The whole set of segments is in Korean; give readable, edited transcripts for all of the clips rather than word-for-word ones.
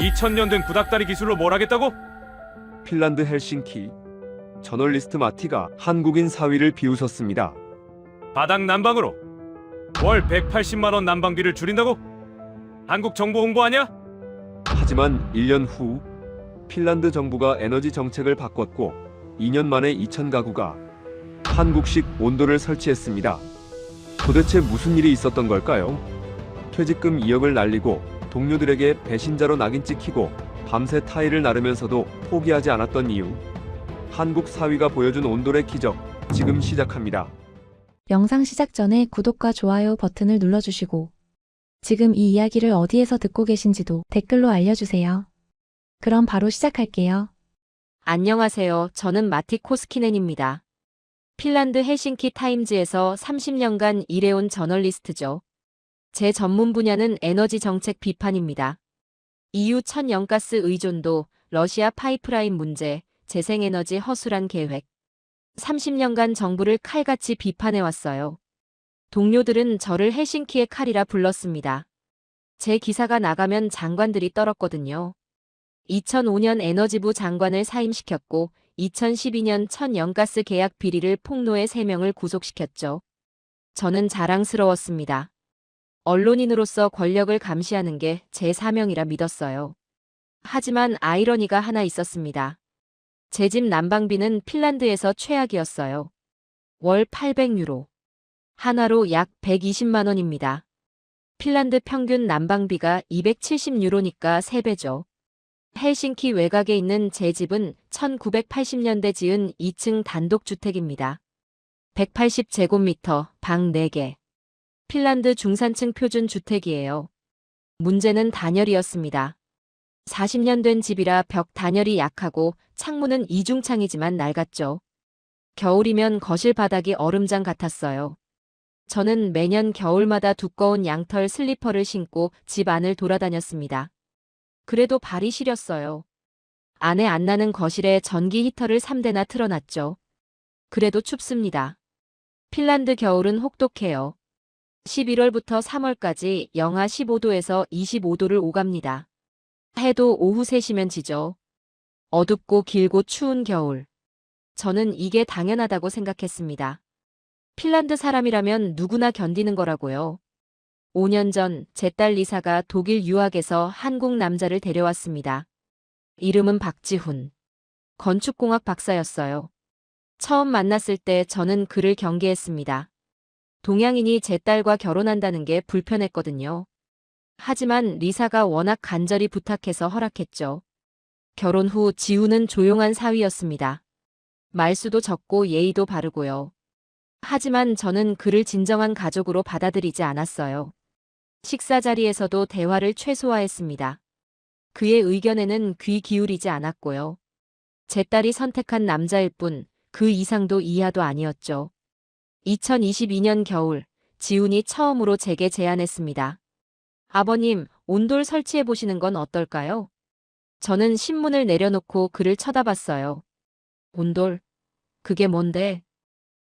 2000년 된 구닥다리 기술로 뭘 하겠다고? 핀란드 헬싱키 저널리스트 마티가 한국인 사위를 비웃었습니다. 바닥 난방으로 월 180만 원 난방비를 줄인다고? 한국 정부 홍보 아니야? 하지만 1년 후 핀란드 정부가 에너지 정책을 바꿨고 2년 만에 2,000가구가 한국식 온도를 설치했습니다. 도대체 무슨 일이 있었던 걸까요? 퇴직금 2억을 날리고 동료들에게 배신자로 낙인 찍히고 밤새 타일을 나르면서도 포기하지 않았던 이유. 한국 사위가 보여준 온돌의 기적, 지금 시작합니다. 영상 시작 전에 구독과 좋아요 버튼을 눌러주시고 지금 이 이야기를 어디에서 듣고 계신지도 댓글로 알려주세요. 그럼 바로 시작할게요. 안녕하세요. 저는 마티 코스키넨입니다. 핀란드 헬싱키 타임즈에서 30년간 일해온 저널리스트죠. 제 전문 분야는 에너지 정책 비판입니다. EU 천연가스 의존도, 러시아 파이프라인 문제, 재생에너지 허술한 계획. 30년간 정부를 칼같이 비판해왔어요. 동료들은 저를 헬싱키의 칼이라 불렀습니다. 제 기사가 나가면 장관들이 떨었거든요. 2005년 에너지부 장관을 사임시켰고 2012년 천연가스 계약 비리를 폭로해 3명을 구속시켰죠. 저는 자랑스러웠습니다. 언론인으로서 권력을 감시하는 게 제 사명이라 믿었어요. 하지만 아이러니가 하나 있었습니다. 제 집 난방비는 핀란드에서 최악이었어요. 월 800유로. 한화로 약 120만 원입니다. 핀란드 평균 난방비가 270유로니까 3배죠. 헬싱키 외곽에 있는 제 집은 1980년대 지은 2층 단독주택입니다. 180제곱미터, 방 4개. 핀란드 중산층 표준 주택이에요. 문제는 단열이었습니다. 40년 된 집이라 벽 단열이 약하고 창문은 이중창이지만 낡았죠. 겨울이면 거실 바닥이 얼음장 같았어요. 저는 매년 겨울마다 두꺼운 양털 슬리퍼를 신고 집 안을 돌아다녔습니다. 그래도 발이 시렸어요. 안에 안 나는 거실에 전기 히터를 3대나 틀어놨죠. 그래도 춥습니다. 핀란드 겨울은 혹독해요. 11월부터 3월까지 영하 15도에서 25도를 오갑니다. 해도 오후 3시면 지죠. 어둡고 길고 추운 겨울. 저는 이게 당연하다고 생각했습니다. 핀란드 사람이라면 누구나 견디는 거라고요. 5년 전 제 딸 리사가 독일 유학에서 한국 남자를 데려왔습니다. 이름은 박지훈. 건축공학 박사였어요. 처음 만났을 때 저는 그를 경계했습니다. 동양인이 제 딸과 결혼한다는 게 불편했거든요. 하지만 리사가 워낙 간절히 부탁해서 허락했죠. 결혼 후 지훈은 조용한 사위였습니다. 말수도 적고 예의도 바르고요. 하지만 저는 그를 진정한 가족으로 받아들이지 않았어요. 식사 자리에서도 대화를 최소화했습니다. 그의 의견에는 귀 기울이지 않았고요. 제 딸이 선택한 남자일 뿐 그 이상도 이하도 아니었죠. 2022년 겨울, 지훈이 처음으로 제게 제안했습니다. 아버님, 온돌 설치해 보시는 건 어떨까요? 저는 신문을 내려놓고 그를 쳐다봤어요. 온돌? 그게 뭔데?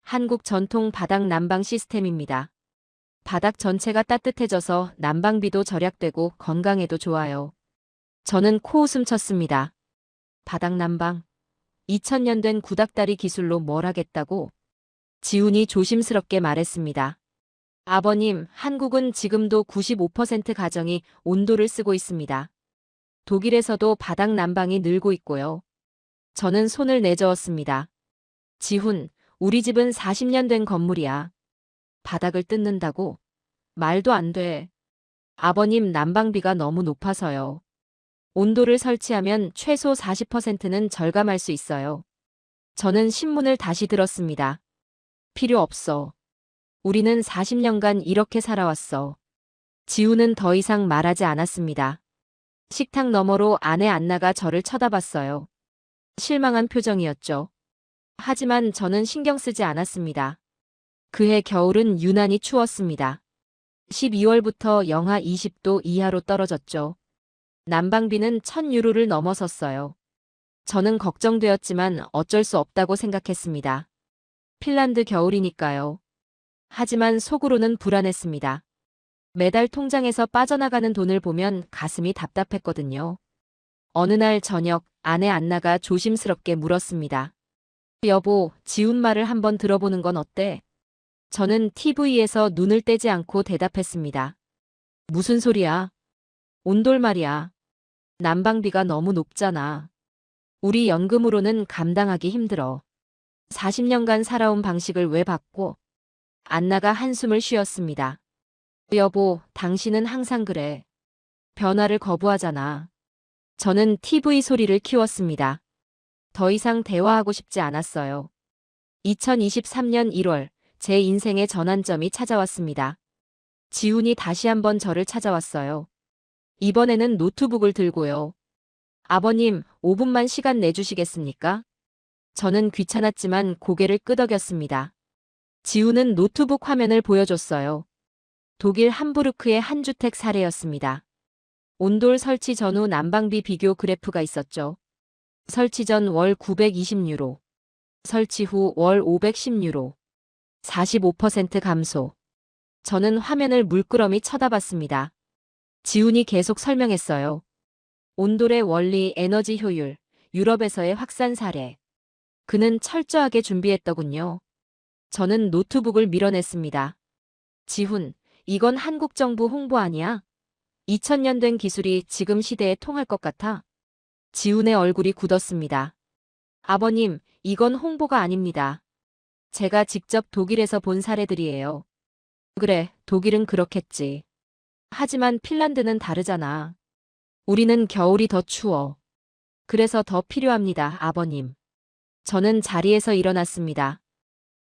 한국 전통 바닥 난방 시스템입니다. 바닥 전체가 따뜻해져서 난방비도 절약되고 건강에도 좋아요. 저는 코웃음 쳤습니다. 바닥 난방. 2000년 된 구닥다리 기술로 뭘 하겠다고? 지훈이 조심스럽게 말했습니다. 아버님, 한국은 지금도 95% 가정이 온돌을 쓰고 있습니다. 독일에서도 바닥 난방이 늘고 있고요. 저는 손을 내저었습니다. 지훈, 우리 집은 40년 된 건물이야. 바닥을 뜯는다고? 말도 안 돼. 아버님, 난방비가 너무 높아서요. 온돌을 설치하면 최소 40%는 절감할 수 있어요. 저는 신문을 다시 들었습니다. 필요 없어. 우리는 40년간 이렇게 살아왔어. 지훈은 더 이상 말하지 않았습니다. 식탁 너머로 아내 안나가 저를 쳐다봤어요. 실망한 표정이었죠. 하지만 저는 신경 쓰지 않았습니다. 그해 겨울은 유난히 추웠습니다. 12월부터 영하 20도 이하로 떨어졌죠. 난방비는 1000유로를 넘어섰어요. 저는 걱정되었지만 어쩔 수 없다고 생각했습니다. 핀란드 겨울이니까요. 하지만 속으로는 불안했습니다. 매달 통장에서 빠져나가는 돈을 보면 가슴이 답답했거든요. 어느 날 저녁 아내 안나가 조심스럽게 물었습니다. 여보, 지훈 말을 한번 들어보는 건 어때? 저는 TV에서 눈을 떼지 않고 대답했습니다. 무슨 소리야? 온돌 말이야. 난방비가 너무 높잖아. 우리 연금으로는 감당하기 힘들어. 40년간 살아온 방식을 왜 바꿔? 안나가 한숨을 쉬었습니다. 여보, 당신은 항상 그래. 변화를 거부하잖아. 저는 TV 소리를 키웠습니다. 더 이상 대화하고 싶지 않았어요. 2023년 1월, 제 인생의 전환점이 찾아왔습니다. 지훈이 다시 한번 저를 찾아왔어요. 이번에는 노트북을 들고요. 아버님, 5분만 시간 내주시겠습니까? 저는 귀찮았지만 고개를 끄덕였습니다. 지훈은 노트북 화면을 보여줬어요. 독일 함부르크의 한 주택 사례였습니다. 온돌 설치 전후 난방비 비교 그래프가 있었죠. 설치 전 월 920유로, 설치 후 월 510유로, 45% 감소. 저는 화면을 물끄러미 쳐다봤습니다. 지훈이 계속 설명했어요. 온돌의 원리, 에너지 효율, 유럽에서의 확산 사례. 그는 철저하게 준비했더군요. 저는 노트북을 밀어냈습니다. 지훈, 이건 한국 정부 홍보 아니야? 2000년 된 기술이 지금 시대에 통할 것 같아. 지훈의 얼굴이 굳었습니다. 아버님, 이건 홍보가 아닙니다. 제가 직접 독일에서 본 사례들이에요. 그래, 독일은 그렇겠지. 하지만 핀란드는 다르잖아. 우리는 겨울이 더 추워. 그래서 더 필요합니다, 아버님. 저는 자리에서 일어났습니다.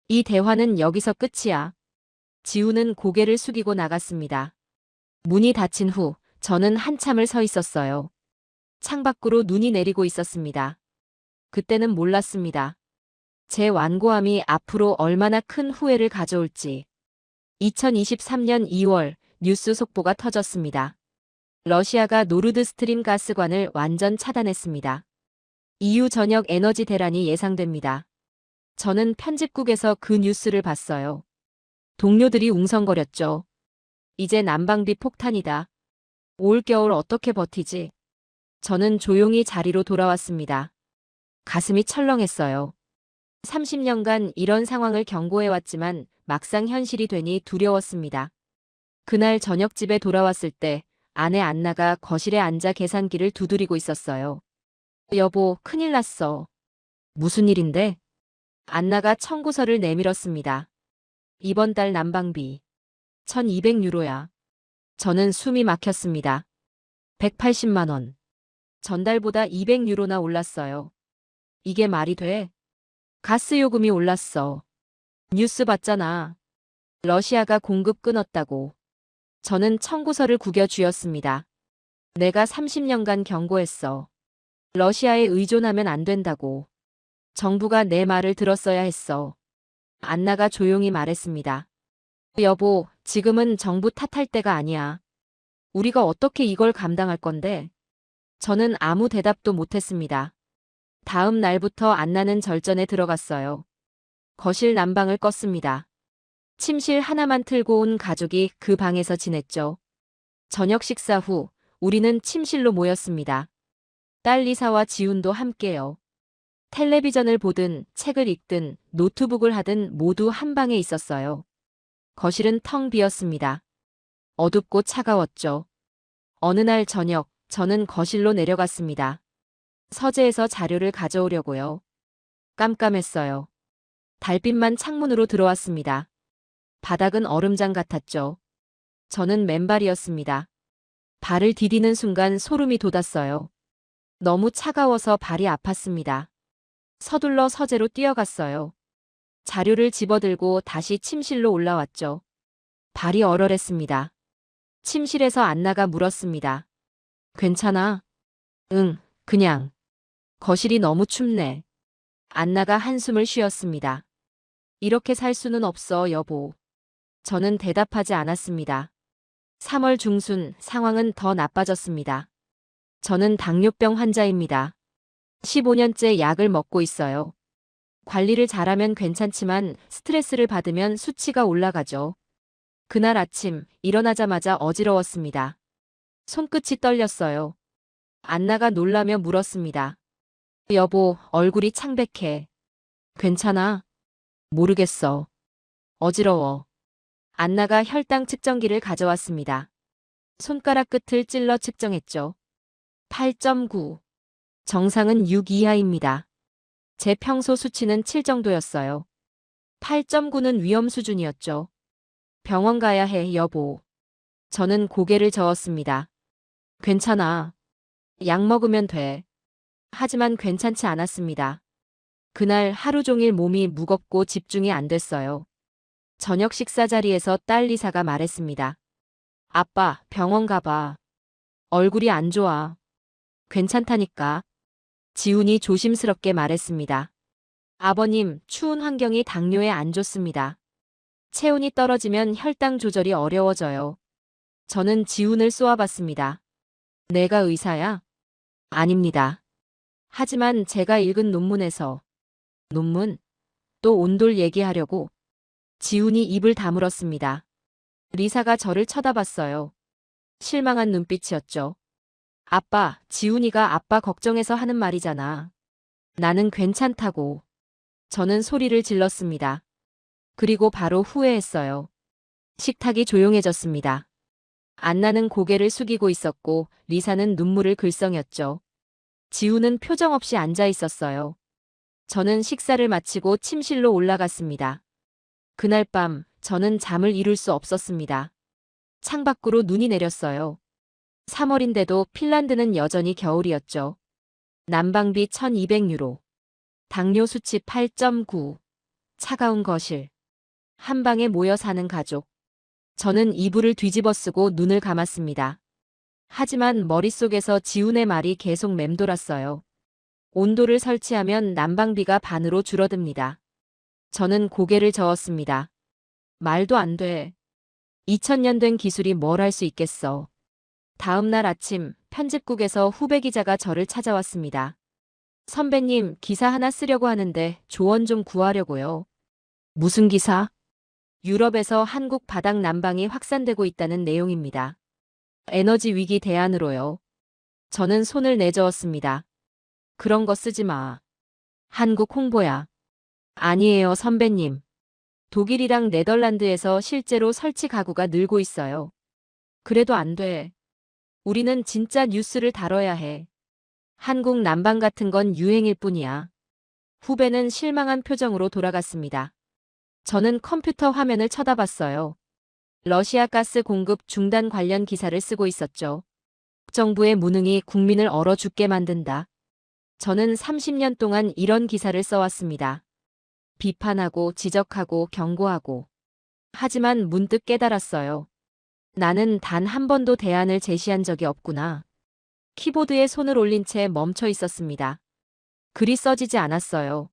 이 대화는 여기서 끝이야. 지훈은 고개를 숙이고 나갔습니다. 문이 닫힌 후 저는 한참을 서 있었어요. 창밖으로 눈이 내리고 있었습니다. 그때는 몰랐습니다. 제 완고함이 앞으로 얼마나 큰 후회를 가져올지. 2023년 2월 뉴스 속보가 터졌습니다. 러시아가 노르드 스트림 가스관을 완전 차단했습니다. EU 전역 에너지 대란이 예상됩니다. 저는 편집국에서 그 뉴스를 봤어요. 동료들이 웅성거렸죠. 이제 난방비 폭탄이다. 올겨울 어떻게 버티지? 저는 조용히 자리로 돌아왔습니다. 가슴이 철렁했어요. 30년간 이런 상황을 경고해왔지만 막상 현실이 되니 두려웠습니다. 그날 저녁 집에 돌아왔을 때 아내 안나가 거실에 앉아 계산기를 두드리고 있었어요. 여보, 큰일 났어. 무슨 일인데? 안나가 청구서를 내밀었습니다. 이번 달 난방비 1200유로야. 저는 숨이 막혔습니다. 180만 원. 전달보다 200유로나 올랐어요. 이게 말이 돼? 가스 요금이 올랐어. 뉴스 봤잖아. 러시아가 공급 끊었다고. 저는 청구서를 구겨 쥐었습니다. 내가 30년간 경고했어. 러시아에 의존하면 안 된다고. 정부가 내 말을 들었어야 했어. 안나가 조용히 말했습니다. 여보, 지금은 정부 탓할 때가 아니야. 우리가 어떻게 이걸 감당할 건데? 저는 아무 대답도 못했습니다. 다음 날부터 안나는 절전에 들어갔어요. 거실 난방을 껐습니다. 침실 하나만 틀고 온 가족이 그 방에서 지냈죠. 저녁 식사 후 우리는 침실로 모였습니다. 딸 리사와 지훈도 함께요. 텔레비전을 보든 책을 읽든 노트북을 하든 모두 한 방에 있었어요. 거실은 텅 비었습니다. 어둡고 차가웠죠. 어느 날 저녁 저는 거실로 내려갔습니다. 서재에서 자료를 가져오려고요. 깜깜했어요. 달빛만 창문으로 들어왔습니다. 바닥은 얼음장 같았죠. 저는 맨발이었습니다. 발을 디디는 순간 소름이 돋았어요. 너무 차가워서 발이 아팠습니다. 서둘러 서재로 뛰어갔어요. 자료를 집어들고 다시 침실로 올라왔죠. 발이 얼얼했습니다. 침실에서 안나가 물었습니다. 괜찮아? 응, 그냥. 거실이 너무 춥네. 안나가 한숨을 쉬었습니다. 이렇게 살 수는 없어, 여보. 저는 대답하지 않았습니다. 3월 중순 상황은 더 나빠졌습니다. 저는 당뇨병 환자입니다. 15년째 약을 먹고 있어요. 관리를 잘하면 괜찮지만 스트레스를 받으면 수치가 올라가죠. 그날 아침 일어나자마자 어지러웠습니다. 손끝이 떨렸어요. 안나가 놀라며 물었습니다. 여보, 얼굴이 창백해. 괜찮아? 모르겠어. 어지러워. 안나가 혈당 측정기를 가져왔습니다. 손가락 끝을 찔러 측정했죠. 8.9. 정상은 6 이하입니다. 제 평소 수치는 7 정도였어요. 8.9는 위험 수준이었죠. 병원 가야 해, 여보. 저는 고개를 저었습니다. 괜찮아. 약 먹으면 돼. 하지만 괜찮지 않았습니다. 그날 하루 종일 몸이 무겁고 집중이 안 됐어요. 저녁 식사 자리에서 딸 리사가 말했습니다. 아빠, 병원 가봐. 얼굴이 안 좋아. 괜찮다니까. 지훈이 조심스럽게 말했습니다. 아버님, 추운 환경이 당뇨에 안 좋습니다. 체온이 떨어지면 혈당 조절이 어려워져요. 저는 지훈을 쏘아봤습니다. 내가 의사야? 아닙니다. 하지만 제가 읽은 논문에서 논문? 또 온돌 얘기하려고? 지훈이 입을 다물었습니다. 리사가 저를 쳐다봤어요. 실망한 눈빛이었죠. 아빠, 지훈이가 아빠 걱정해서 하는 말이잖아. 나는 괜찮다고. 저는 소리를 질렀습니다. 그리고 바로 후회했어요. 식탁이 조용해졌습니다. 안나는 고개를 숙이고 있었고 리사는 눈물을 글썽였죠. 지훈은 표정 없이 앉아 있었어요. 저는 식사를 마치고 침실로 올라갔습니다. 그날 밤 저는 잠을 이룰 수 없었습니다. 창밖으로 눈이 내렸어요. 3월인데도 핀란드는 여전히 겨울이었죠. 난방비 1200유로. 당뇨 수치 8.9. 차가운 거실. 한 방에 모여 사는 가족. 저는 이불을 뒤집어 쓰고 눈을 감았습니다. 하지만 머릿속에서 지훈의 말이 계속 맴돌았어요. 온도를 설치하면 난방비가 반으로 줄어듭니다. 저는 고개를 저었습니다. 말도 안 돼. 2000년 된 기술이 뭘 할 수 있겠어. 다음 날 아침 편집국에서 후배 기자가 저를 찾아왔습니다. 선배님, 기사 하나 쓰려고 하는데 조언 좀 구하려고요. 무슨 기사? 유럽에서 한국 바닥 난방이 확산되고 있다는 내용입니다. 에너지 위기 대안으로요. 저는 손을 내저었습니다. 그런 거 쓰지 마. 한국 홍보야. 아니에요, 선배님. 독일이랑 네덜란드에서 실제로 설치 가구가 늘고 있어요. 그래도 안 돼. 우리는 진짜 뉴스를 다뤄야 해. 한국 난방 같은 건 유행일 뿐이야. 후배는 실망한 표정으로 돌아갔습니다. 저는 컴퓨터 화면을 쳐다봤어요. 러시아 가스 공급 중단 관련 기사를 쓰고 있었죠. 정부의 무능이 국민을 얼어 죽게 만든다. 저는 30년 동안 이런 기사를 써왔습니다. 비판하고 지적하고 경고하고. 하지만 문득 깨달았어요. 나는 단 한 번도 대안을 제시한 적이 없구나. 키보드에 손을 올린 채 멈춰 있었습니다. 글이 써지지 않았어요.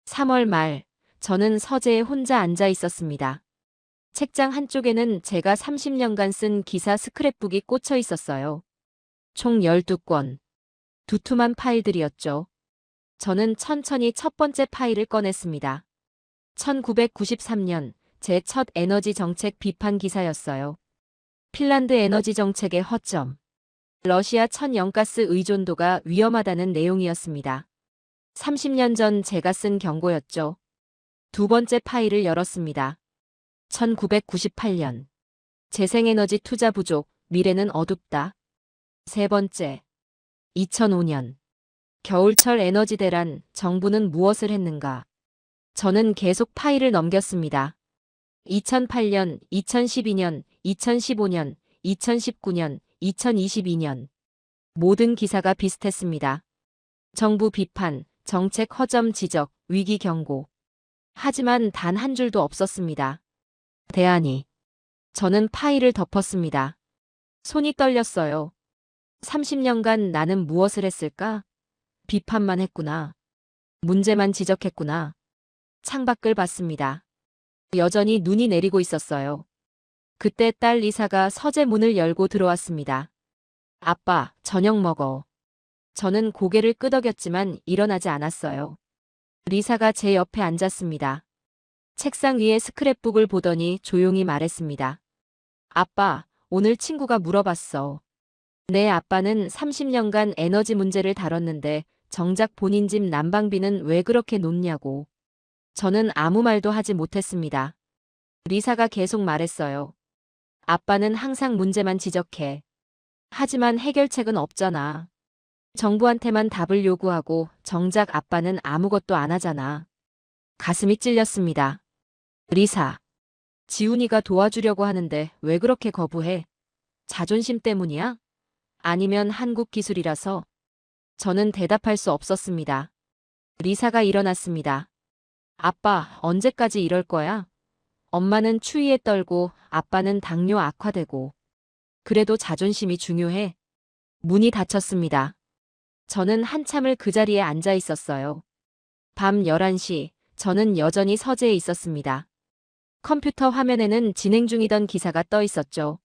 3월 말, 저는 서재에 혼자 앉아 있었습니다. 책장 한쪽에는 제가 30년간 쓴 기사 스크랩북이 꽂혀 있었어요. 총 12권. 두툼한 파일들이었죠. 저는 천천히 첫 번째 파일을 꺼냈습니다. 1993년 제 첫 에너지 정책 비판 기사였어요. 핀란드 에너지 정책의 허점. 러시아 천연가스 의존도가 위험하다는 내용이었습니다. 30년 전 제가 쓴 경고였죠. 두 번째 파일을 열었습니다. 1998년. 재생에너지 투자 부족, 미래는 어둡다. 세 번째. 2005년. 겨울철 에너지 대란, 정부는 무엇을 했는가? 저는 계속 파일을 넘겼습니다. 2008년, 2012년, 2015년, 2019년, 2022년. 모든 기사가 비슷했습니다. 정부 비판, 정책 허점 지적, 위기 경고. 하지만 단 한 줄도 없었습니다. 대안이. 저는 파일을 덮었습니다. 손이 떨렸어요. 30년간 나는 무엇을 했을까? 비판만 했구나. 문제만 지적했구나. 창밖을 봤습니다. 여전히 눈이 내리고 있었어요. 그때 딸 리사가 서재 문을 열고 들어왔습니다. 아빠, 저녁 먹어. 저는 고개를 끄덕였지만 일어나지 않았어요. 리사가 제 옆에 앉았습니다. 책상 위에 스크랩북을 보더니 조용히 말했습니다. 아빠, 오늘 친구가 물어봤어. 내 아빠는 30년간 에너지 문제를 다뤘는데 정작 본인 집 난방비는 왜 그렇게 높냐고. 저는 아무 말도 하지 못했습니다. 리사가 계속 말했어요. 아빠는 항상 문제만 지적해. 하지만 해결책은 없잖아. 정부한테만 답을 요구하고 정작 아빠는 아무것도 안 하잖아. 가슴이 찔렸습니다. 리사, 지훈이가 도와주려고 하는데 왜 그렇게 거부해? 자존심 때문이야? 아니면 한국 기술이라서? 저는 대답할 수 없었습니다. 리사가 일어났습니다. 아빠, 언제까지 이럴 거야? 엄마는 추위에 떨고 아빠는 당뇨 악화되고. 그래도 자존심이 중요해. 문이 닫혔습니다. 저는 한참을 그 자리에 앉아 있었어요. 밤 11시, 저는 여전히 서재에 있었습니다. 컴퓨터 화면에는 진행 중이던 기사가 떠 있었죠.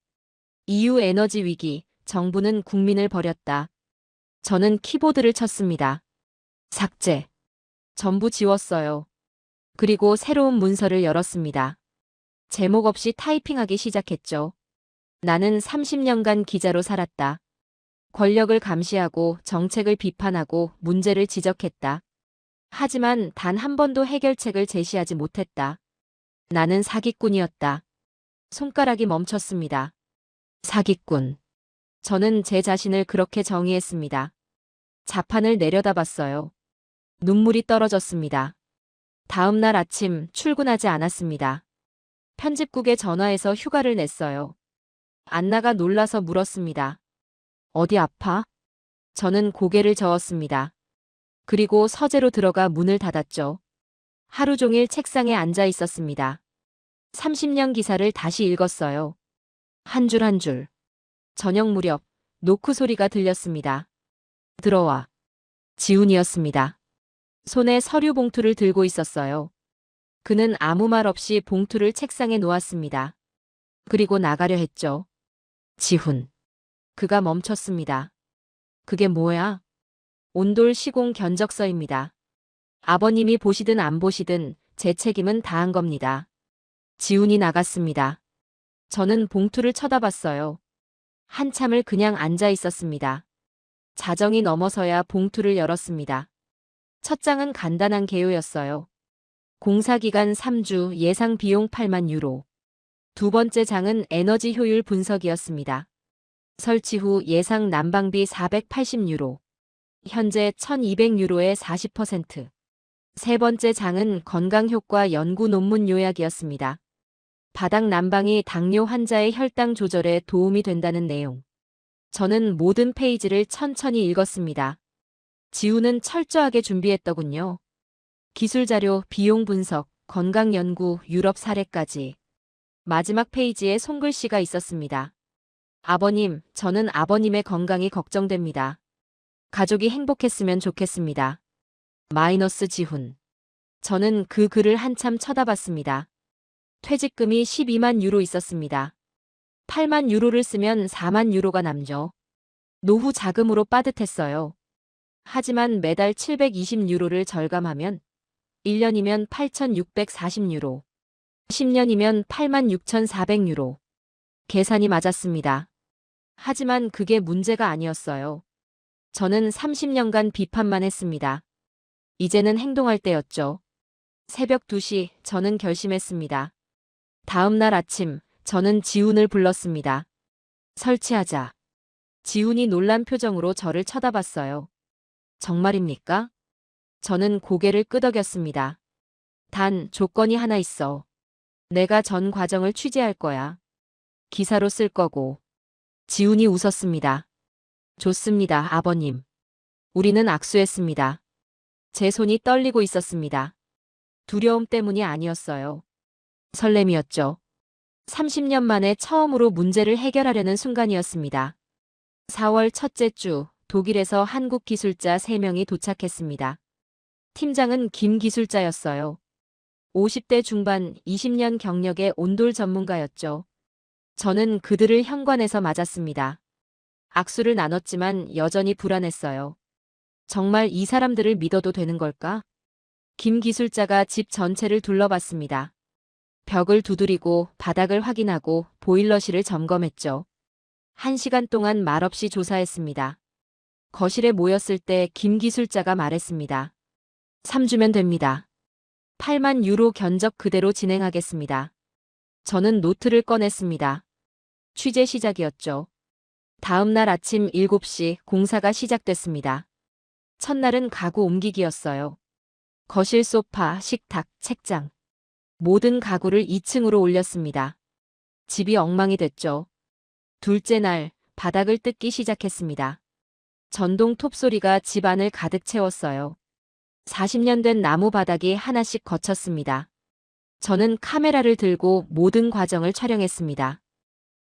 EU 에너지 위기, 정부는 국민을 버렸다. 저는 키보드를 쳤습니다. 삭제. 전부 지웠어요. 그리고 새로운 문서를 열었습니다. 제목 없이 타이핑하기 시작했죠. 나는 30년간 기자로 살았다. 권력을 감시하고 정책을 비판하고 문제를 지적했다. 하지만 단 한 번도 해결책을 제시하지 못했다. 나는 사기꾼이었다. 손가락이 멈췄습니다. 사기꾼. 저는 제 자신을 그렇게 정의했습니다. 자판을 내려다봤어요. 눈물이 떨어졌습니다. 다음 날 아침 출근하지 않았습니다. 편집국에 전화해서 휴가를 냈어요. 안나가 놀라서 물었습니다. 어디 아파? 저는 고개를 저었습니다. 그리고 서재로 들어가 문을 닫았죠. 하루 종일 책상에 앉아 있었습니다. 30년 기사를 다시 읽었어요. 한 줄 한 줄. 저녁 무렵 노크 소리가 들렸습니다. 들어와. 지훈이었습니다. 손에 서류 봉투를 들고 있었어요. 그는 아무 말 없이 봉투를 책상에 놓았습니다. 그리고 나가려 했죠. 지훈. 그가 멈췄습니다. 그게 뭐야? 온돌 시공 견적서입니다. 아버님이 보시든 안 보시든 제 책임은 다한 겁니다. 지훈이 나갔습니다. 저는 봉투를 쳐다봤어요. 한참을 그냥 앉아 있었습니다. 자정이 넘어서야 봉투를 열었습니다. 첫 장은 간단한 개요였어요. 공사기간 3주 예상 비용 8만 유로. 두 번째 장은 에너지 효율 분석이었습니다. 설치 후 예상 난방비 480유로. 현재 1200유로의 40%. 세 번째 장은 건강효과 연구 논문 요약이었습니다. 바닥 난방이 당뇨 환자의 혈당 조절에 도움이 된다는 내용. 저는 모든 페이지를 천천히 읽었습니다. 지훈은 철저하게 준비했더군요. 기술 자료, 비용 분석, 건강 연구, 유럽 사례까지. 마지막 페이지에 손글씨가 있었습니다. 아버님, 저는 아버님의 건강이 걱정됩니다. 가족이 행복했으면 좋겠습니다. 마이너스 지훈. 저는 그 글을 한참 쳐다봤습니다. 퇴직금이 12만 유로 있었습니다. 8만 유로를 쓰면 4만 유로가 남죠. 노후 자금으로 빠듯했어요. 하지만 매달 720유로를 절감하면 1년이면 8,640유로. 10년이면 86,400유로. 계산이 맞았습니다. 하지만 그게 문제가 아니었어요. 저는 30년간 비판만 했습니다. 이제는 행동할 때였죠. 새벽 2시 저는 결심했습니다. 다음 날 아침 저는 지훈을 불렀습니다. 설치하자. 지훈이 놀란 표정으로 저를 쳐다봤어요. 정말입니까? 저는 고개를 끄덕였습니다. 단 조건이 하나 있어. 내가 전 과정을 취재할 거야. 기사로 쓸 거고. 지훈이 웃었습니다. 좋습니다, 아버님. 우리는 악수했습니다. 제 손이 떨리고 있었습니다. 두려움 때문이 아니었어요. 설렘이었죠. 30년 만에 처음으로 문제를 해결하려는 순간이었습니다. 4월 첫째 주, 독일에서 한국 기술자 3명이 도착했습니다. 팀장은 김 기술자였어요. 50대 중반 20년 경력의 온돌 전문가였죠. 저는 그들을 현관에서 맞았습니다. 악수를 나눴지만 여전히 불안했어요. 정말 이 사람들을 믿어도 되는 걸까? 김 기술자가 집 전체를 둘러봤습니다. 벽을 두드리고 바닥을 확인하고 보일러실을 점검했죠. 1시간 동안 말없이 조사했습니다. 거실에 모였을 때 김 기술자가 말했습니다. 3주면 됩니다. 8만 유로 견적 그대로 진행하겠습니다. 저는 노트를 꺼냈습니다. 취재 시작이었죠. 다음 날 아침 7시 공사가 시작됐습니다. 첫날은 가구 옮기기였어요. 거실 소파, 식탁, 책장. 모든 가구를 2층으로 올렸습니다. 집이 엉망이 됐죠. 둘째 날 바닥을 뜯기 시작했습니다. 전동 톱소리가 집 안을 가득 채웠어요. 40년 된 나무 바닥이 하나씩 거쳤습니다. 저는 카메라를 들고 모든 과정을 촬영했습니다.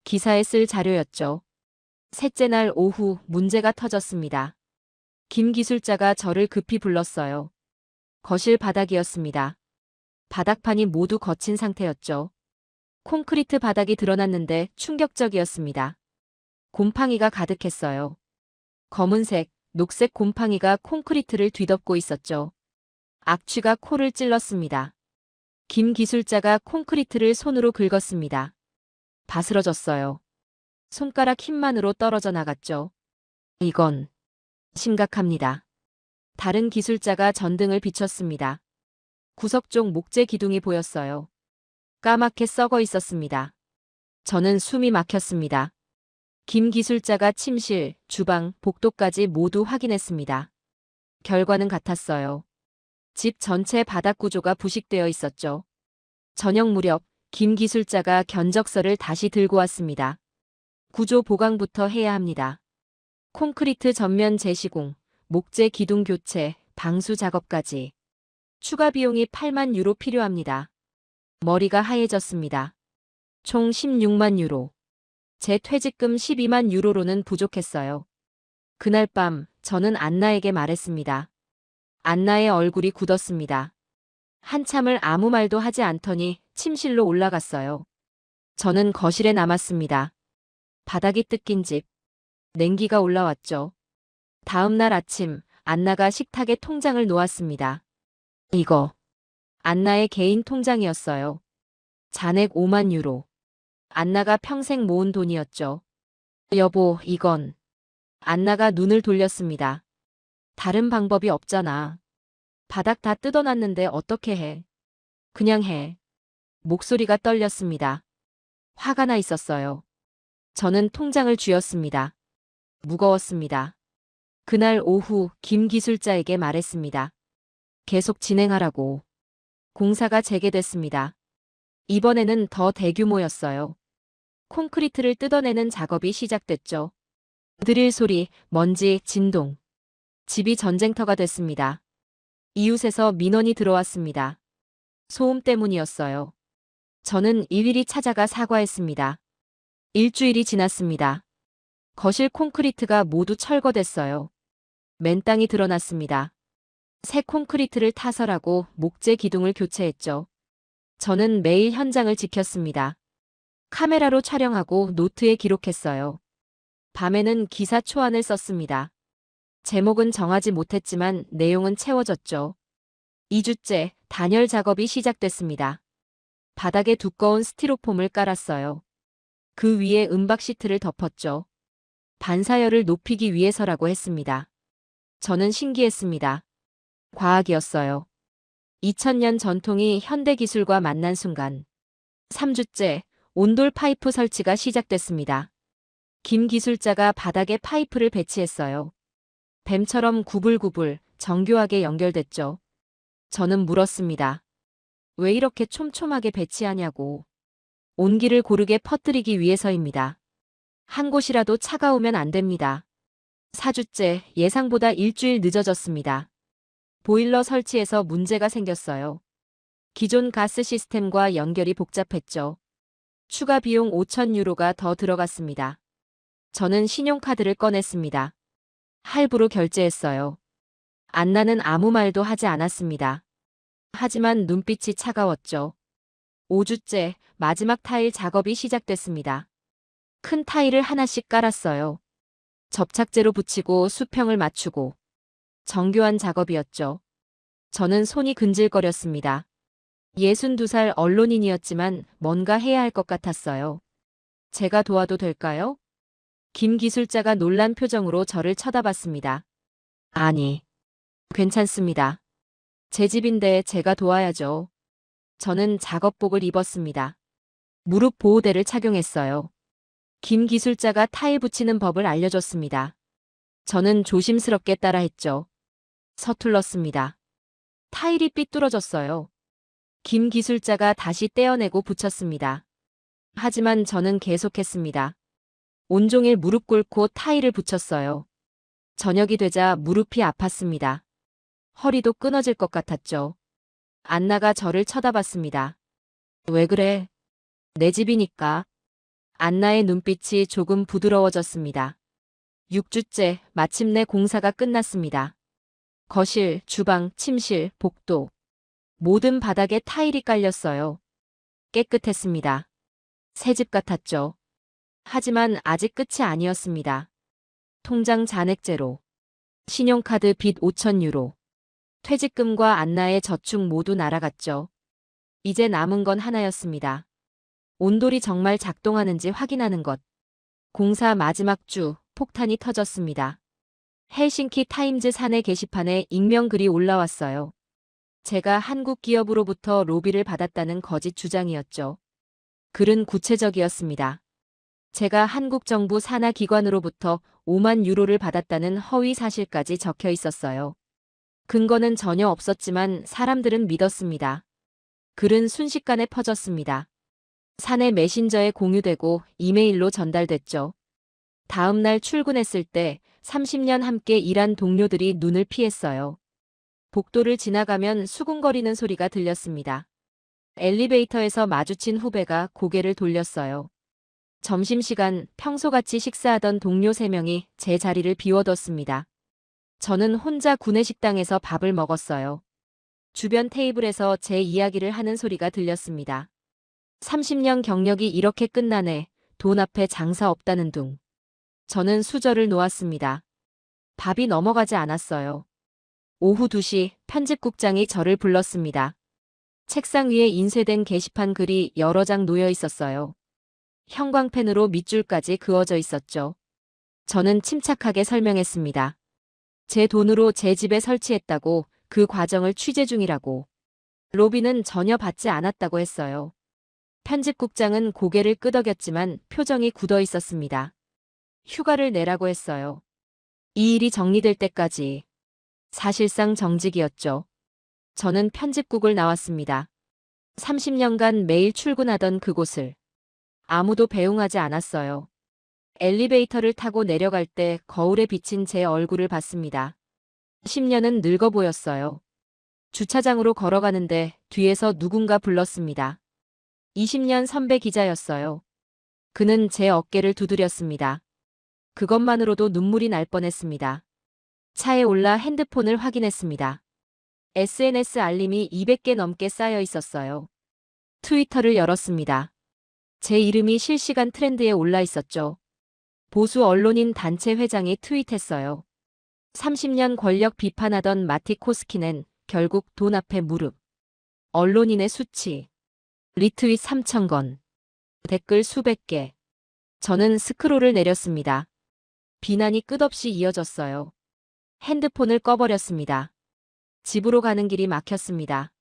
기사에 쓸 자료였죠. 셋째 날 오후 문제가 터졌습니다. 김 기술자가 저를 급히 불렀어요. 거실 바닥이었습니다. 바닥판이 모두 거친 상태였죠. 콘크리트 바닥이 드러났는데 충격적이었습니다. 곰팡이가 가득했어요. 검은색, 녹색 곰팡이가 콘크리트를 뒤덮고 있었죠. 악취가 코를 찔렀습니다. 김 기술자가 콘크리트를 손으로 긁었습니다. 바스러졌어요. 손가락 힘만으로 떨어져 나갔죠. 이건 심각합니다. 다른 기술자가 전등을 비췄습니다. 구석 쪽 목재 기둥이 보였어요. 까맣게 썩어 있었습니다. 저는 숨이 막혔습니다. 김 기술자가 침실, 주방, 복도까지 모두 확인했습니다. 결과는 같았어요. 집 전체 바닥 구조가 부식되어 있었죠. 저녁 무렵 김 기술자가 견적서를 다시 들고 왔습니다. 구조 보강부터 해야 합니다. 콘크리트 전면 재시공, 목재 기둥 교체, 방수 작업까지. 추가 비용이 8만 유로 필요합니다. 머리가 하얘졌습니다. 총 16만 유로. 제 퇴직금 12만 유로로는 부족했어요. 그날 밤 저는 안나에게 말했습니다. 안나의 얼굴이 굳었습니다. 한참을 아무 말도 하지 않더니 침실로 올라갔어요. 저는 거실에 남았습니다. 바닥이 뜯긴 집. 냉기가 올라왔죠. 다음 날 아침 안나가 식탁에 통장을 놓았습니다. 이거 안나의 개인 통장이었어요. 잔액 5만 유로. 안나가 평생 모은 돈이었죠. 여보, 이건. 안나가 눈을 돌렸습니다. 다른 방법이 없잖아. 바닥 다 뜯어놨는데 어떻게 해? 그냥 해. 목소리가 떨렸습니다. 화가 나 있었어요. 저는 통장을 쥐었습니다. 무거웠습니다. 그날 오후 김 기술자에게 말했습니다. 계속 진행하라고. 공사가 재개됐습니다. 이번에는 더 대규모였어요. 콘크리트를 뜯어내는 작업이 시작됐죠. 드릴 소리, 먼지, 진동. 집이 전쟁터가 됐습니다. 이웃에서 민원이 들어왔습니다. 소음 때문이었어요. 저는 일일이 찾아가 사과했습니다. 일주일이 지났습니다. 거실 콘크리트가 모두 철거됐어요. 맨땅이 드러났습니다. 새 콘크리트를 타설하고 목재 기둥을 교체했죠. 저는 매일 현장을 지켰습니다. 카메라로 촬영하고 노트에 기록했어요. 밤에는 기사 초안을 썼습니다. 제목은 정하지 못했지만 내용은 채워졌죠. 2주째 단열 작업이 시작됐습니다. 바닥에 두꺼운 스티로폼을 깔았어요. 그 위에 은박 시트를 덮었죠. 반사열을 높이기 위해서라고 했습니다. 저는 신기했습니다. 과학이었어요. 2000년 전통이 현대기술과 만난 순간. 3주째 온돌 파이프 설치가 시작됐습니다. 김 기술자가 바닥에 파이프를 배치했어요. 뱀처럼 구불구불 정교하게 연결됐죠. 저는 물었습니다. 왜 이렇게 촘촘하게 배치하냐고. 온기를 고르게 퍼뜨리기 위해서입니다. 한 곳이라도 차가우면 안 됩니다. 4주째 예상보다 일주일 늦어졌습니다. 보일러 설치에서 문제가 생겼어요. 기존 가스 시스템과 연결이 복잡했죠. 추가 비용 5천 유로가 더 들어갔습니다. 저는 신용카드를 꺼냈습니다. 할부로 결제했어요. 안나는 아무 말도 하지 않았습니다. 하지만 눈빛이 차가웠죠. 5주째 마지막 타일 작업이 시작됐습니다. 큰 타일을 하나씩 깔았어요. 접착제로 붙이고 수평을 맞추고. 정교한 작업이었죠. 저는 손이 근질거렸습니다. 62살 언론인이었지만 뭔가 해야 할 것 같았어요. 제가 도와도 될까요? 김 기술자가 놀란 표정으로 저를 쳐다봤습니다. 아니, 괜찮습니다. 제 집인데 제가 도와야죠. 저는 작업복을 입었습니다. 무릎 보호대를 착용했어요. 김 기술자가 타일 붙이는 법을 알려줬습니다. 저는 조심스럽게 따라했죠. 서툴렀습니다. 타일이 삐뚤어졌어요. 김 기술자가 다시 떼어내고 붙였습니다. 하지만 저는 계속했습니다. 온종일 무릎 꿇고 타일을 붙였어요. 저녁이 되자 무릎이 아팠습니다. 허리도 끊어질 것 같았죠. 안나가 저를 쳐다봤습니다. 왜 그래? 내 집이니까. 안나의 눈빛이 조금 부드러워졌습니다. 6주째 마침내 공사가 끝났습니다. 거실, 주방, 침실, 복도. 모든 바닥에 타일이 깔렸어요. 깨끗했습니다. 새집 같았죠. 하지만 아직 끝이 아니었습니다. 통장 잔액제로. 신용카드 빚 5천 유로. 퇴직금과 안나의 저축 모두 날아갔죠. 이제 남은 건 하나였습니다. 온돌이 정말 작동하는지 확인하는 것. 공사 마지막 주, 폭탄이 터졌습니다. 헬싱키 타임즈 사내 게시판에 익명글이 올라왔어요. 제가 한국 기업으로부터 로비를 받았다는 거짓 주장이었죠. 글은 구체적이었습니다. 제가 한국 정부 산하 기관으로부터 5만 유로를 받았다는 허위 사실까지 적혀 있었어요. 근거는 전혀 없었지만 사람들은 믿었습니다. 글은 순식간에 퍼졌습니다. 사내 메신저에 공유되고 이메일로 전달됐죠. 다음 날 출근했을 때 30년 함께 일한 동료들이 눈을 피했어요. 복도를 지나가면 수군거리는 소리가 들렸습니다. 엘리베이터에서 마주친 후배가 고개를 돌렸어요. 점심시간 평소같이 식사하던 동료 3명이 제 자리를 비워뒀습니다. 저는 혼자 구내식당에서 밥을 먹었어요. 주변 테이블에서 제 이야기를 하는 소리가 들렸습니다. 30년 경력이 이렇게 끝나네. 돈 앞에 장사 없다는 둥. 저는 수저를 놓았습니다. 밥이 넘어가지 않았어요. 오후 2시 편집국장이 저를 불렀습니다. 책상 위에 인쇄된 게시판 글이 여러 장 놓여 있었어요. 형광펜으로 밑줄까지 그어져 있었죠. 저는 침착하게 설명했습니다. 제 돈으로 제 집에 설치했다고, 그 과정을 취재 중이라고. 로비는 전혀 받지 않았다고 했어요. 편집국장은 고개를 끄덕였지만 표정이 굳어 있었습니다. 휴가를 내라고 했어요. 이 일이 정리될 때까지. 사실상 정직이었죠. 저는 편집국을 나왔습니다. 30년간 매일 출근하던 그곳을. 아무도 배웅하지 않았어요. 엘리베이터를 타고 내려갈 때 거울에 비친 제 얼굴을 봤습니다. 10년은 늙어 보였어요. 주차장으로 걸어가는데 뒤에서 누군가 불렀습니다. 20년 선배 기자였어요. 그는 제 어깨를 두드렸습니다. 그것만으로도 눈물이 날 뻔했습니다. 차에 올라 핸드폰을 확인했습니다. SNS 알림이 200개 넘게 쌓여 있었어요. 트위터를 열었습니다. 제 이름이 실시간 트렌드에 올라 있었죠. 보수 언론인 단체 회장이 트윗했어요. 30년 권력 비판하던 마티 코스키는 결국 돈 앞에 무릎. 언론인의 수치. 리트윗 3,000건. 댓글 수백 개. 저는 스크롤을 내렸습니다. 비난이 끝없이 이어졌어요. 핸드폰을 꺼버렸습니다. 집으로 가는 길이 막혔습니다.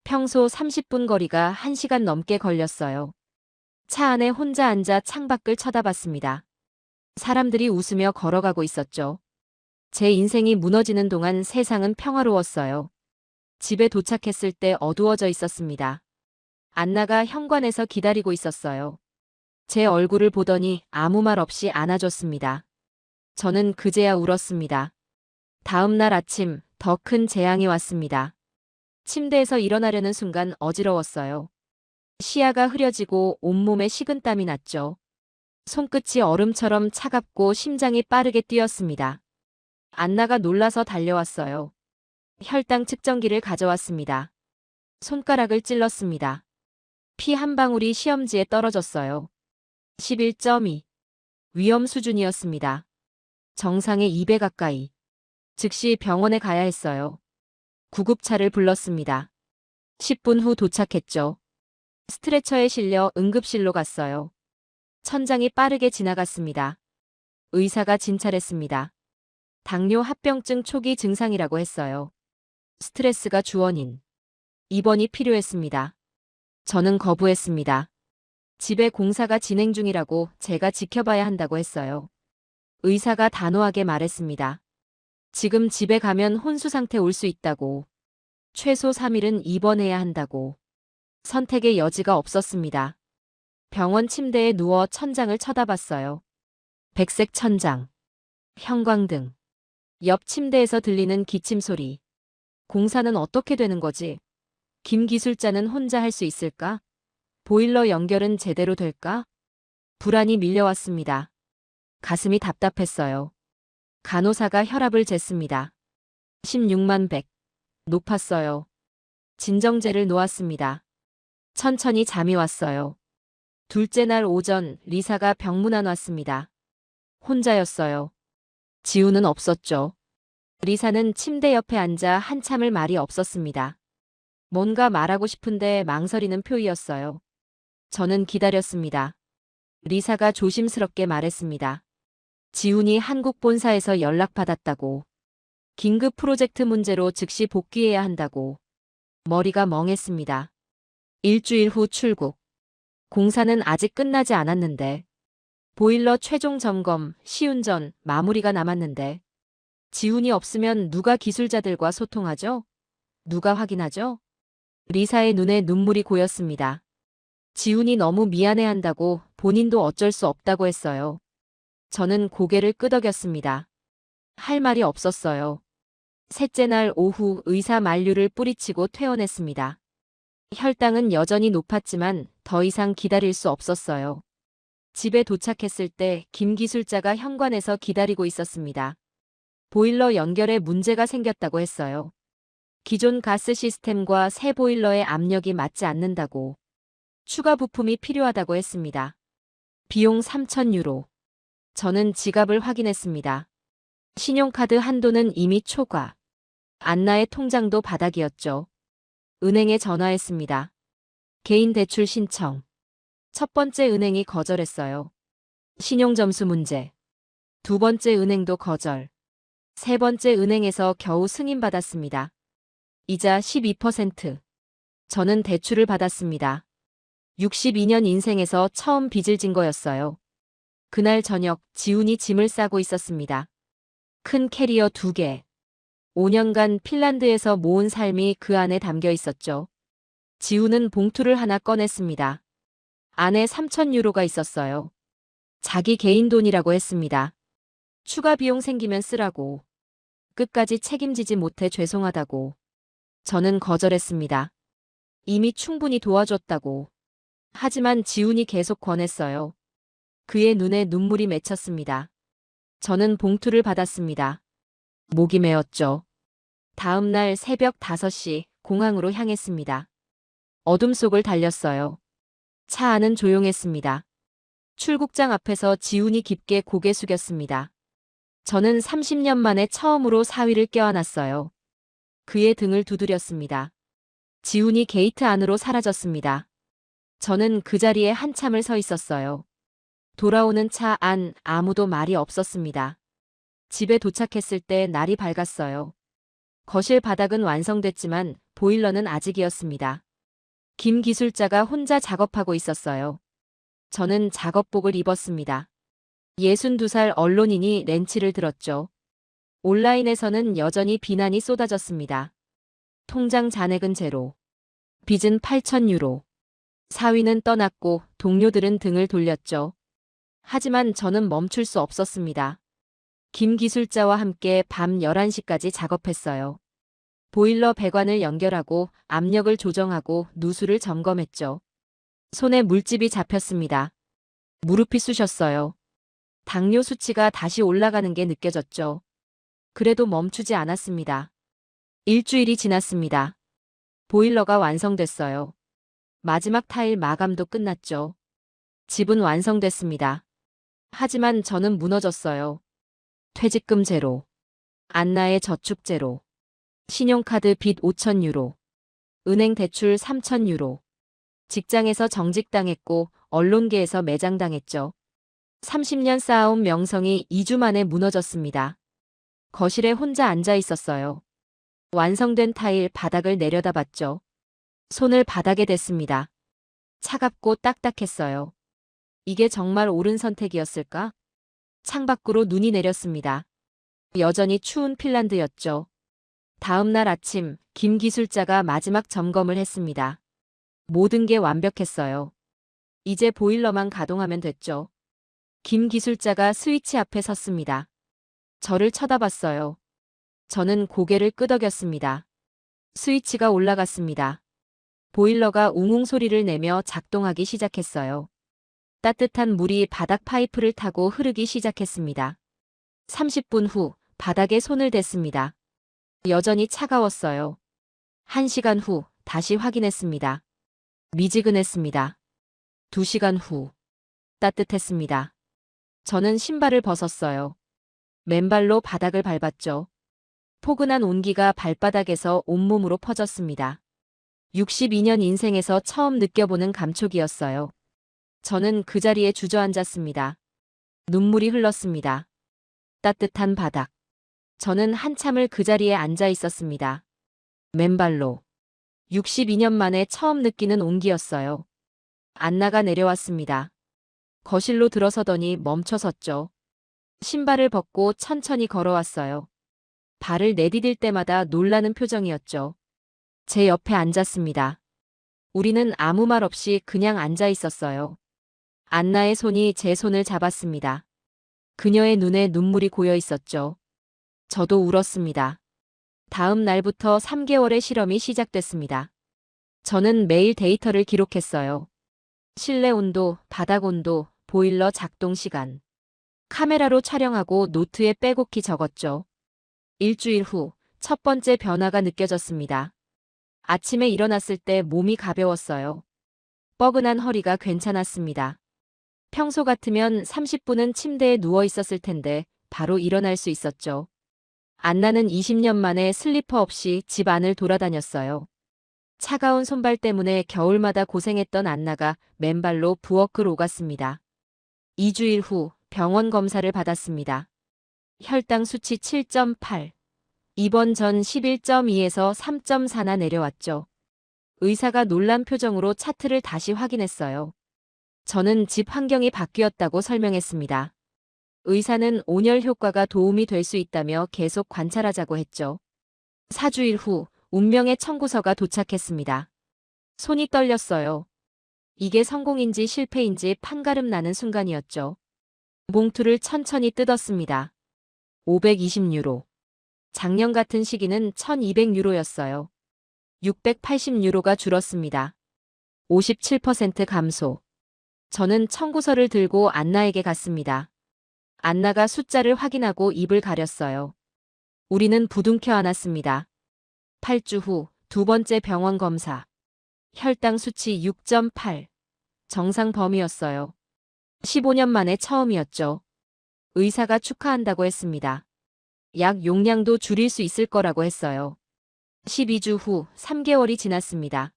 평소 30분 거리가 1시간 넘게 걸렸어요. 차 안에 혼자 앉아 창밖을 쳐다봤습니다. 사람들이 웃으며 걸어가고 있었죠. 제 인생이 무너지는 동안 세상은 평화로웠어요. 집에 도착했을 때 어두워져 있었습니다. 안나가 현관에서 기다리고 있었어요. 제 얼굴을 보더니 아무 말 없이 안아줬습니다. 저는 그제야 울었습니다. 다음 날 아침 더 큰 재앙이 왔습니다. 침대에서 일어나려는 순간 어지러웠어요. 시야가 흐려지고 온몸에 식은땀이 났죠. 손끝이 얼음처럼 차갑고 심장이 빠르게 뛰었습니다. 안나가 놀라서 달려왔어요. 혈당 측정기를 가져왔습니다. 손가락을 찔렀습니다. 피 한 방울이 시험지에 떨어졌어요. 11.2. 위험 수준이었습니다. 정상의 2배 가까이. 즉시 병원에 가야 했어요. 구급차를 불렀습니다. 10분 후 도착했죠. 스트레처에 실려 응급실로 갔어요. 천장이 빠르게 지나갔습니다. 의사가 진찰했습니다. 당뇨 합병증 초기 증상이라고 했어요. 스트레스가 주원인 입원이 필요했습니다. 저는 거부했습니다. 집에 공사가 진행 중이라고 제가 지켜봐야 한다고 했어요. 의사가 단호하게 말했습니다. 지금 집에 가면 혼수 상태 올 수 있다고. 최소 3일은 입원해야 한다고. 선택의 여지가 없었습니다. 병원 침대에 누워 천장을 쳐다봤어요. 백색 천장, 형광등, 옆 침대에서 들리는 기침 소리. 공사는 어떻게 되는 거지? 김 기술자는 혼자 할 수 있을까? 보일러 연결은 제대로 될까? 불안이 밀려왔습니다. 가슴이 답답했어요. 간호사가 혈압을 쟀습니다. 16만 100. 높았어요. 진정제를 놓았습니다. 천천히 잠이 왔어요. 둘째 날 오전 리사가 병문안 왔습니다. 혼자였어요. 지우는 없었죠. 리사는 침대 옆에 앉아 한참을 말이 없었습니다. 뭔가 말하고 싶은데 망설이는 표이었어요. 저는 기다렸습니다. 리사가 조심스럽게 말했습니다. 지훈이 한국 본사에서 연락받았다고. 긴급 프로젝트 문제로 즉시 복귀해야 한다고. 머리가 멍했습니다. 일주일 후 출국. 공사는 아직 끝나지 않았는데. 보일러 최종 점검, 시운전, 마무리가 남았는데. 지훈이 없으면 누가 기술자들과 소통하죠? 누가 확인하죠? 리사의 눈에 눈물이 고였습니다. 지훈이 너무 미안해한다고 본인도 어쩔 수 없다고 했어요. 저는 고개를 끄덕였습니다. 할 말이 없었어요. 셋째 날 오후 의사 만류를 뿌리치고 퇴원했습니다. 혈당은 여전히 높았지만 더 이상 기다릴 수 없었어요. 집에 도착했을 때 김 기술자가 현관에서 기다리고 있었습니다. 보일러 연결에 문제가 생겼다고 했어요. 기존 가스 시스템과 새 보일러의 압력이 맞지 않는다고. 추가 부품이 필요하다고 했습니다. 비용 3,000유로. 저는 지갑을 확인했습니다. 신용카드 한도는 이미 초과. 안나의 통장도 바닥이었죠. 은행에 전화했습니다. 개인 대출 신청. 첫 번째 은행이 거절했어요. 신용점수 문제. 두 번째 은행도 거절. 세 번째 은행에서 겨우 승인받았습니다. 이자 12%. 저는 대출을 받았습니다. 62년 인생에서 처음 빚을 진 거였어요. 그날 저녁 지훈이 짐을 싸고 있었습니다. 큰 캐리어 2개. 5년간 핀란드에서 모은 삶이 그 안에 담겨 있었죠. 지훈은 봉투를 하나 꺼냈습니다. 안에 3,000유로가 있었어요. 자기 개인 돈이라고 했습니다. 추가 비용 생기면 쓰라고. 끝까지 책임지지 못해 죄송하다고. 저는 거절했습니다. 이미 충분히 도와줬다고. 하지만 지훈이 계속 권했어요. 그의 눈에 눈물이 맺혔습니다. 저는 봉투를 받았습니다. 목이 메었죠. 다음 날 새벽 5시 공항으로 향했습니다. 어둠 속을 달렸어요. 차 안은 조용했습니다. 출국장 앞에서 지훈이 깊게 고개 숙였습니다. 저는 30년 만에 처음으로 사위를 껴안았어요. 그의 등을 두드렸습니다. 지훈이 게이트 안으로 사라졌습니다. 저는 그 자리에 한참을 서 있었어요. 돌아오는 차 안 아무도 말이 없었습니다. 집에 도착했을 때 날이 밝았어요. 거실 바닥은 완성됐지만 보일러는 아직이었습니다. 김 기술자가 혼자 작업하고 있었어요. 저는 작업복을 입었습니다. 62살 언론인이 렌치를 들었죠. 온라인에서는 여전히 비난이 쏟아졌습니다. 통장 잔액은 제로. 빚은 8,000유로. 사위는 떠났고 동료들은 등을 돌렸죠. 하지만 저는 멈출 수 없었습니다. 김 기술자와 함께 밤 11시까지 작업했어요. 보일러 배관을 연결하고 압력을 조정하고 누수를 점검했죠. 손에 물집이 잡혔습니다. 무릎이 쑤셨어요. 당뇨 수치가 다시 올라가는 게 느껴졌죠. 그래도 멈추지 않았습니다. 일주일이 지났습니다. 보일러가 완성됐어요. 마지막 타일 마감도 끝났죠. 집은 완성됐습니다. 하지만 저는 무너졌어요. 퇴직금 제로. 안나의 저축 제로. 신용카드 빚 5,000유로. 은행 대출 3,000유로. 직장에서 정직당했고 언론계에서 매장당했죠. 30년 쌓아온 명성이 2주 만에 무너졌습니다. 거실에 혼자 앉아 있었어요. 완성된 타일 바닥을 내려다봤죠. 손을 바닥에 댔습니다. 차갑고 딱딱했어요. 이게 정말 옳은 선택이었을까? 창밖으로 눈이 내렸습니다. 여전히 추운 핀란드였죠. 다음 날 아침, 김 기술자가 마지막 점검을 했습니다. 모든 게 완벽했어요. 이제 보일러만 가동하면 됐죠. 김 기술자가 스위치 앞에 섰습니다. 저를 쳐다봤어요. 저는 고개를 끄덕였습니다. 스위치가 올라갔습니다. 보일러가 웅웅 소리를 내며 작동하기 시작했어요. 따뜻한 물이 바닥 파이프를 타고 흐르기 시작했습니다. 30분 후 바닥에 손을 댔습니다. 여전히 차가웠어요. 1시간 후 다시 확인했습니다. 미지근했습니다. 2시간 후 따뜻했습니다. 저는 신발을 벗었어요. 맨발로 바닥을 밟았죠. 포근한 온기가 발바닥에서 온몸으로 퍼졌습니다. 62년 인생에서 처음 느껴보는 감촉이었어요. 저는 그 자리에 주저앉았습니다. 눈물이 흘렀습니다. 따뜻한 바닥. 저는 한참을 그 자리에 앉아 있었습니다. 맨발로. 62년 만에 처음 느끼는 온기였어요. 안나가 내려왔습니다. 거실로 들어서더니 멈춰섰죠. 신발을 벗고 천천히 걸어왔어요. 발을 내디딜 때마다 놀라는 표정이었죠. 제 옆에 앉았습니다. 우리는 아무 말 없이 그냥 앉아 있었어요. 안나의 손이 제 손을 잡았습니다. 그녀의 눈에 눈물이 고여 있었죠. 저도 울었습니다. 다음 날부터 3개월의 실험이 시작됐습니다. 저는 매일 데이터를 기록했어요. 실내 온도, 바닥 온도, 보일러 작동 시간. 카메라로 촬영하고 노트에 빼곡히 적었죠. 일주일 후 첫 번째 변화가 느껴졌습니다. 아침에 일어났을 때 몸이 가벼웠어요. 뻐근한 허리가 괜찮았습니다. 평소 같으면 30분은 침대에 누워 있었을 텐데 바로 일어날 수 있었죠. 안나는 20년 만에 슬리퍼 없이 집 안을 돌아다녔어요. 차가운 손발 때문에 겨울마다 고생했던 안나가 맨발로 부엌을 오갔습니다. 2주일 후 병원 검사를 받았습니다. 혈당 수치 7.8. 입원 전 11.2에서 3.4나 내려왔죠. 의사가 놀란 표정으로 차트를 다시 확인했어요. 저는 집 환경이 바뀌었다고 설명했습니다. 의사는 온열 효과가 도움이 될 수 있다며 계속 관찰하자고 했죠. 4주일 후 운명의 청구서가 도착했습니다. 손이 떨렸어요. 이게 성공인지 실패인지 판가름 나는 순간이었죠. 봉투를 천천히 뜯었습니다. 520유로. 작년 같은 시기는 1200유로였어요. 680유로가 줄었습니다. 57% 감소. 저는 청구서를 들고 안나에게 갔습니다. 안나가 숫자를 확인하고 입을 가렸어요. 우리는 부둥켜 안았습니다. 8주 후 두 번째 병원 검사. 혈당 수치 6.8. 정상 범위였어요. 15년 만에 처음이었죠. 의사가 축하한다고 했습니다. 약 용량도 줄일 수 있을 거라고 했어요. 12주 후 3개월이 지났습니다.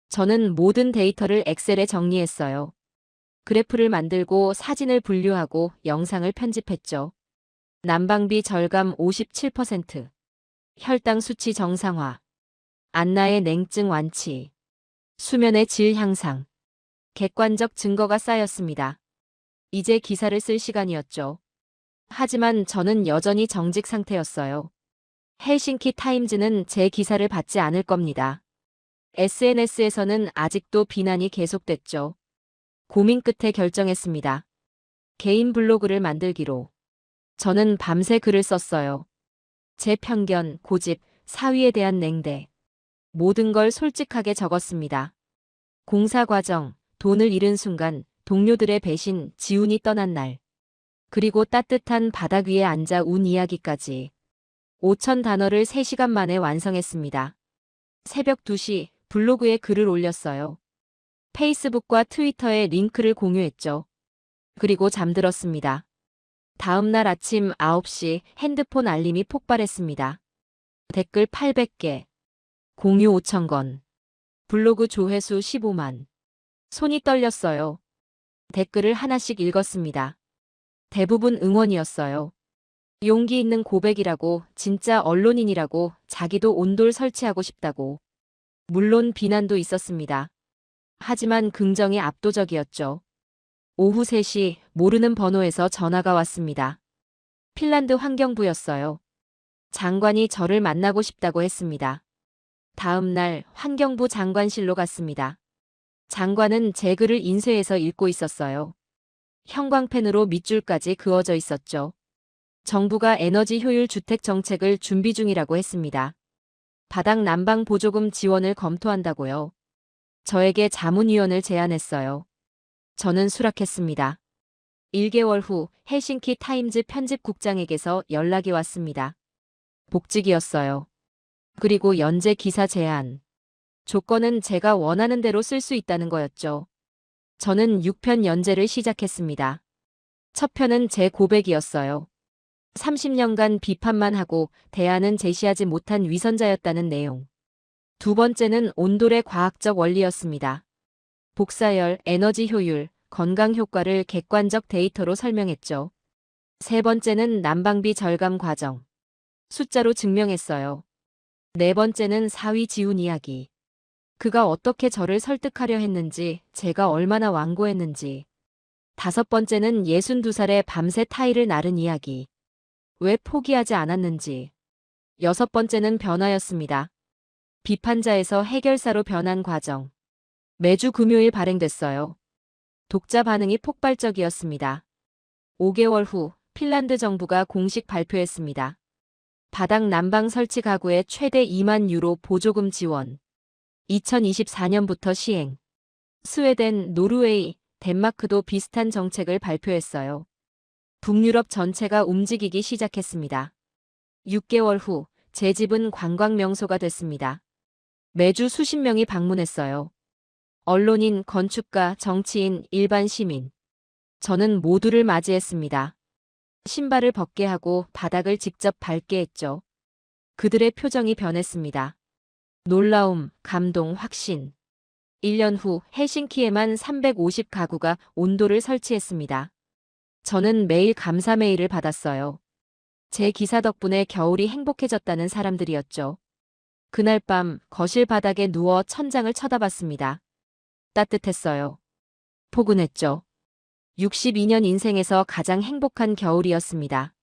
저는 모든 데이터를 엑셀에 정리했어요. 그래프를 만들고 사진을 분류하고 영상을 편집했죠. 난방비 절감 57%. 혈당 수치 정상화. 안나의 냉증 완치. 수면의 질 향상. 객관적 증거가 쌓였습니다. 이제 기사를 쓸 시간이었죠. 하지만 저는 여전히 정직 상태였어요. 헬싱키 타임즈는 제 기사를 받지 않을 겁니다. SNS에서는 아직도 비난이 계속됐죠. 고민 끝에 결정했습니다. 개인 블로그를 만들기로. 저는 밤새 글을 썼어요. 제 편견, 고집, 사위에 대한 냉대. 모든 걸 솔직하게 적었습니다. 공사 과정, 돈을 잃은 순간, 동료들의 배신, 지훈이 떠난 날. 그리고 따뜻한 바닥 위에 앉아 운 이야기까지. 5,000 단어를 3시간 만에 완성했습니다. 새벽 2시 블로그에 글을 올렸어요. 페이스북과 트위터에 링크를 공유했죠. 그리고 잠들었습니다. 다음 날 아침 9시 핸드폰 알림이 폭발했습니다. 댓글 800개. 공유 5,000건. 블로그 조회수 15만. 손이 떨렸어요. 댓글을 하나씩 읽었습니다. 대부분 응원이었어요. 용기 있는 고백이라고, 진짜 언론인이라고, 자기도 온돌 설치하고 싶다고. 물론 비난도 있었습니다. 하지만 긍정이 압도적이었죠. 오후 3시 모르는 번호에서 전화가 왔습니다. 핀란드 환경부였어요. 장관이 저를 만나고 싶다고 했습니다. 다음 날 환경부 장관실로 갔습니다. 장관은 제 글을 인쇄해서 읽고 있었어요. 형광펜으로 밑줄까지 그어져 있었죠. 정부가 에너지 효율 주택 정책을 준비 중이라고 했습니다. 바닥 난방 보조금 지원을 검토한다고요. 저에게 자문위원을 제안했어요. 저는 수락했습니다. 1개월 후 헬싱키 타임즈 편집국장에게서 연락이 왔습니다. 복직이었어요. 그리고 연재 기사 제안. 조건은 제가 원하는 대로 쓸 수 있다는 거였죠. 저는 6편 연재를 시작했습니다. 첫 편은 제 고백이었어요. 30년간 비판만 하고 대안은 제시하지 못한 위선자였다는 내용. 두 번째는 온돌의 과학적 원리였습니다. 복사열, 에너지 효율, 건강 효과를 객관적 데이터로 설명했죠. 세 번째는 난방비 절감 과정. 숫자로 증명했어요. 네 번째는 사위 지훈 이야기. 그가 어떻게 저를 설득하려 했는지, 제가 얼마나 완고했는지. 다섯 번째는 62살에 밤새 타일을 나른 이야기. 왜 포기하지 않았는지. 여섯 번째는 변화였습니다. 비판자에서 해결사로 변한 과정. 매주 금요일 발행됐어요. 독자 반응이 폭발적이었습니다. 5개월 후 핀란드 정부가 공식 발표했습니다. 바닥 난방 설치 가구에 최대 2만 유로 보조금 지원. 2024년부터 시행. 스웨덴, 노르웨이, 덴마크도 비슷한 정책을 발표했어요. 북유럽 전체가 움직이기 시작했습니다. 6개월 후 제 집은 관광 명소가 됐습니다. 매주 수십 명이 방문했어요. 언론인, 건축가, 정치인, 일반 시민. 저는 모두를 맞이했습니다. 신발을 벗게 하고 바닥을 직접 밟게 했죠. 그들의 표정이 변했습니다. 놀라움, 감동, 확신. 1년 후 헬싱키에만 350가구가 온돌을 설치했습니다. 저는 매일 감사 메일을 받았어요. 제 기사 덕분에 겨울이 행복해졌다는 사람들이었죠. 그날 밤 거실 바닥에 누워 천장을 쳐다봤습니다. 따뜻했어요. 포근했죠. 62년 인생에서 가장 행복한 겨울이었습니다.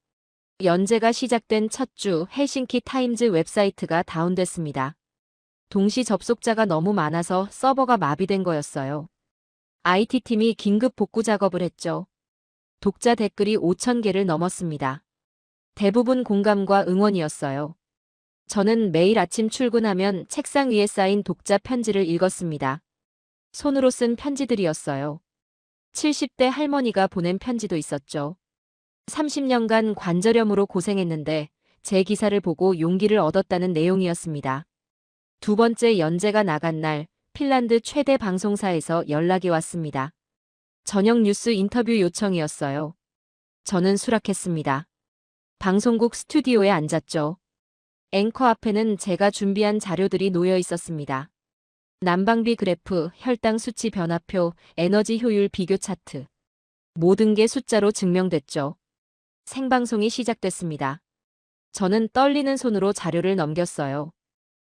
연재가 시작된 첫 주 헬싱키 타임즈 웹사이트가 다운됐습니다. 동시 접속자가 너무 많아서 서버가 마비된 거였어요. IT팀이 긴급 복구 작업을 했죠. 독자 댓글이 5,000개를 넘었습니다. 대부분 공감과 응원이었어요. 저는 매일 아침 출근하면 책상 위에 쌓인 독자 편지를 읽었습니다. 손으로 쓴 편지들이었어요. 70대 할머니가 보낸 편지도 있었죠. 30년간 관절염으로 고생했는데 제 기사를 보고 용기를 얻었다는 내용이었습니다. 두 번째 연재가 나간 날 핀란드 최대 방송사에서 연락이 왔습니다. 저녁 뉴스 인터뷰 요청이었어요. 저는 수락했습니다. 방송국 스튜디오에 앉았죠. 앵커 앞에는 제가 준비한 자료들이 놓여 있었습니다. 난방비 그래프, 혈당 수치 변화표, 에너지 효율 비교 차트. 모든 게 숫자로 증명됐죠. 생방송이 시작됐습니다. 저는 떨리는 손으로 자료를 넘겼어요.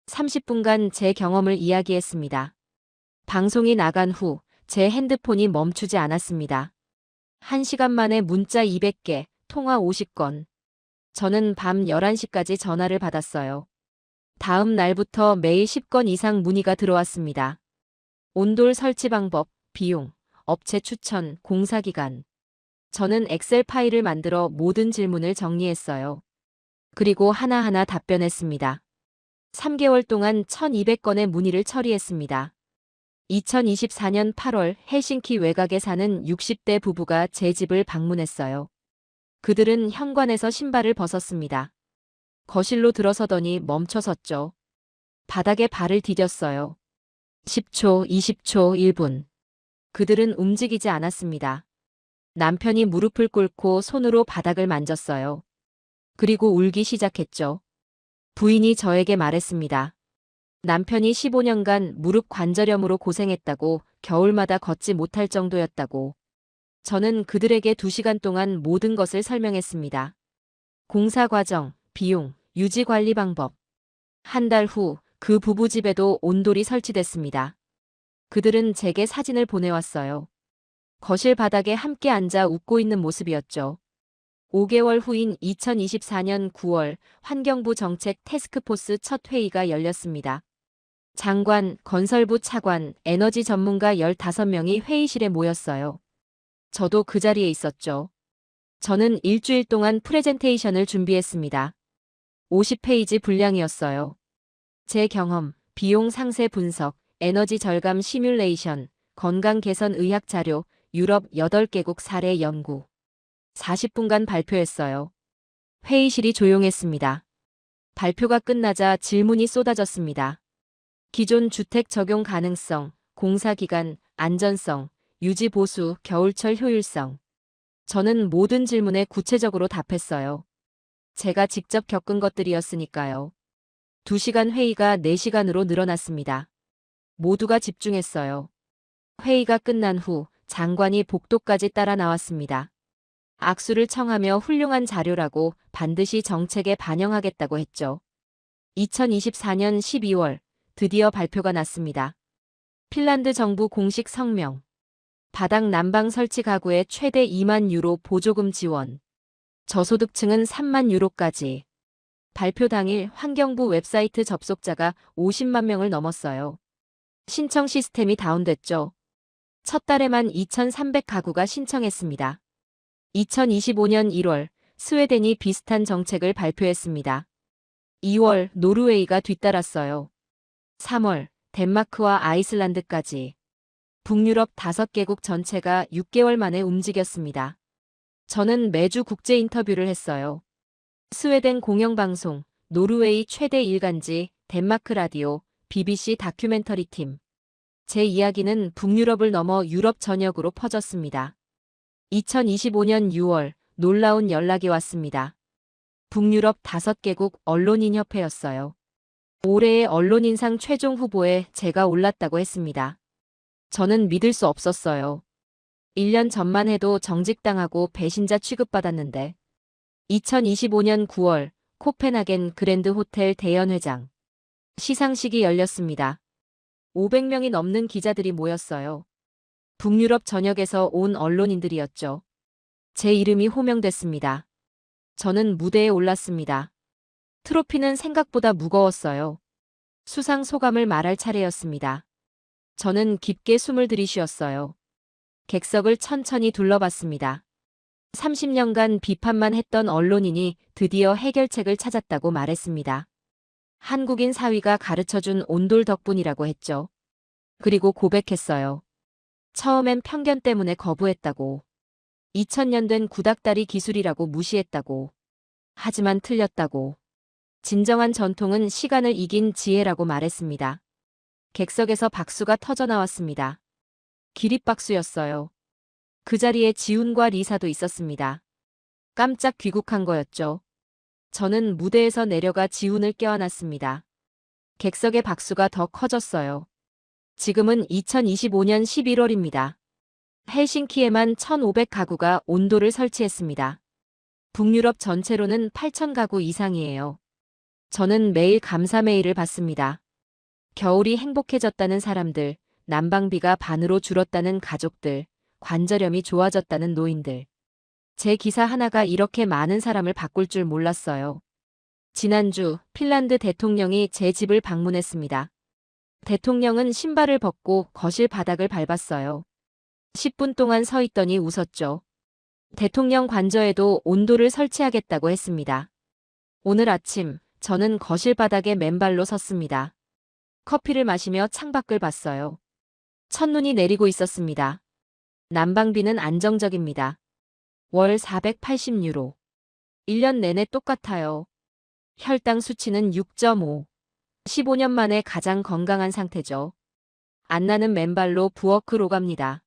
30분간 제 경험을 이야기했습니다. 방송이 나간 후 제 핸드폰이 멈추지 않았습니다. 1시간 만에 문자 200개, 통화 50건. 저는 밤 11시까지 전화를 받았어요. 다음 날부터 매일 10건 이상 문의가 들어왔습니다. 온돌 설치 방법, 비용, 업체 추천, 공사 기간. 저는 엑셀 파일을 만들어 모든 질문을 정리했어요. 그리고 하나하나 답변했습니다. 3개월 동안 1,200건의 문의를 처리했습니다. 2024년 8월 헬싱키 외곽에 사는 60대 부부가 제 집을 방문했어요. 그들은 현관에서 신발을 벗었습니다. 거실로 들어서더니 멈춰섰죠. 바닥에 발을 디뎠어요. 10초, 20초, 1분. 그들은 움직이지 않았습니다. 남편이 무릎을 꿇고 손으로 바닥을 만졌어요. 그리고 울기 시작했죠. 부인이 저에게 말했습니다. 남편이 15년간 무릎 관절염으로 고생했다고, 겨울마다 걷지 못할 정도였다고. 저는 그들에게 2시간 동안 모든 것을 설명했습니다. 공사 과정, 비용, 유지 관리 방법. 한 달 후 그 부부 집에도 온돌이 설치됐습니다. 그들은 제게 사진을 보내왔어요. 거실 바닥에 함께 앉아 웃고 있는 모습이었죠. 5개월 후인 2024년 9월 환경부 정책 태스크포스 첫 회의가 열렸습니다. 장관, 건설부 차관, 에너지 전문가 15명이 회의실에 모였어요. 저도 그 자리에 있었죠. 저는 일주일 동안 프레젠테이션을 준비했습니다. 50페이지 분량이었어요. 제 경험, 비용 상세 분석, 에너지 절감 시뮬레이션, 건강 개선 의학 자료, 유럽 8개국 사례 연구. 40분간 발표했어요. 회의실이 조용했습니다. 발표가 끝나자 질문이 쏟아졌습니다. 기존 주택 적용 가능성, 공사 기간, 안전성, 유지 보수, 겨울철 효율성. 저는 모든 질문에 구체적으로 답했어요. 제가 직접 겪은 것들이었으니까요. 2시간 회의가 4시간으로 늘어났습니다. 모두가 집중했어요. 회의가 끝난 후 장관이 복도까지 따라 나왔습니다. 악수를 청하며 훌륭한 자료라고 반드시 정책에 반영하겠다고 했죠. 2024년 12월 드디어 발표가 났습니다. 핀란드 정부 공식 성명. 바닥 난방 설치 가구에 최대 2만 유로 보조금 지원. 저소득층은 3만 유로까지. 발표 당일 환경부 웹사이트 접속자가 50만 명을 넘었어요. 신청 시스템이 다운됐죠. 첫 달에만 2,300가구가 신청했습니다. 2025년 1월 스웨덴이 비슷한 정책을 발표했습니다. 2월 노르웨이가 뒤따랐어요. 3월 덴마크와 아이슬란드까지. 북유럽 5개국 전체가 6개월 만에 움직였습니다. 저는 매주 국제 인터뷰를 했어요. 스웨덴 공영방송, 노르웨이 최대 일간지, 덴마크 라디오, BBC 다큐멘터리 팀. 제 이야기는 북유럽을 넘어 유럽 전역으로 퍼졌습니다. 2025년 6월 놀라운 연락이 왔습니다. 북유럽 5개국 언론인협회였어요. 올해의 언론인상 최종 후보에 제가 올랐다고 했습니다. 저는 믿을 수 없었어요. 1년 전만 해도 정직당하고 배신자 취급받았는데 2025년 9월 코펜하겐 그랜드 호텔 대연회장. 시상식이 열렸습니다. 500명이 넘는 기자들이 모였어요. 북유럽 전역에서 온 언론인들이었죠. 제 이름이 호명됐습니다. 저는 무대에 올랐습니다. 트로피는 생각보다 무거웠어요. 수상 소감을 말할 차례였습니다. 저는 깊게 숨을 들이쉬었어요. 객석을 천천히 둘러봤습니다. 30년간 비판만 했던 언론인이 드디어 해결책을 찾았다고 말했습니다. 한국인 사위가 가르쳐준 온돌 덕분이라고 했죠. 그리고 고백했어요. 처음엔 편견 때문에 거부했다고. 2000년 된 구닥다리 기술이라고 무시했다고. 하지만 틀렸다고. 진정한 전통은 시간을 이긴 지혜라고 말했습니다. 객석에서 박수가 터져나왔습니다. 기립박수였어요. 그 자리에 지훈과 리사도 있었습니다. 깜짝 귀국한 거였죠. 저는 무대에서 내려가 지훈을 껴안았습니다. 객석의 박수가 더 커졌어요. 지금은 2025년 11월입니다. 헬싱키에만 1,500가구가 온돌을 설치했습니다. 북유럽 전체로는 8,000가구 이상이에요. 저는 매일 감사 메일을 받습니다. 겨울이 행복해졌다는 사람들, 난방비가 반으로 줄었다는 가족들, 관절염이 좋아졌다는 노인들. 제 기사 하나가 이렇게 많은 사람을 바꿀 줄 몰랐어요. 지난주 핀란드 대통령이 제 집을 방문했습니다. 대통령은 신발을 벗고 거실 바닥을 밟았어요. 10분 동안 서 있더니 웃었죠. 대통령 관저에도 온돌을 설치하겠다고 했습니다. 오늘 아침 저는 거실 바닥에 맨발로 섰습니다. 커피를 마시며 창밖을 봤어요. 첫눈이 내리고 있었습니다. 난방비는 안정적입니다. 월 480유로. 1년 내내 똑같아요. 혈당 수치는 6.5. 15년 만에 가장 건강한 상태죠. 안 나는 맨발로 부엌으로 갑니다.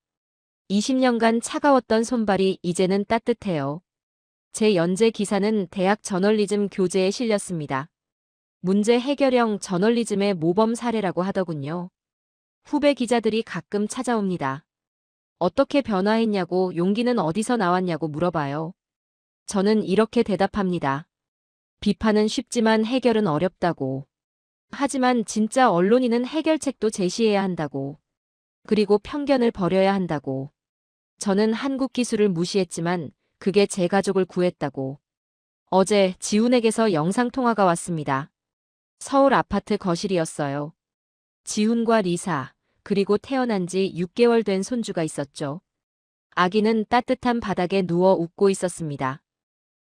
20년간 차가웠던 손발이 이제는 따뜻해요. 제 연재 기사는 대학 저널리즘 교재에 실렸습니다. 문제 해결형 저널리즘의 모범 사례라고 하더군요. 후배 기자들이 가끔 찾아옵니다. 어떻게 변화했냐고, 용기는 어디서 나왔냐고 물어봐요. 저는 이렇게 대답합니다. 비판은 쉽지만 해결은 어렵다고. 하지만 진짜 언론인은 해결책도 제시해야 한다고. 그리고 편견을 버려야 한다고. 저는 한국 기술을 무시했지만 그게 제 가족을 구했다고. 어제 지훈에게서 영상통화가 왔습니다. 서울 아파트 거실이었어요. 지훈과 리사, 그리고 태어난 지 6개월 된 손주가 있었죠. 아기는 따뜻한 바닥에 누워 웃고 있었습니다.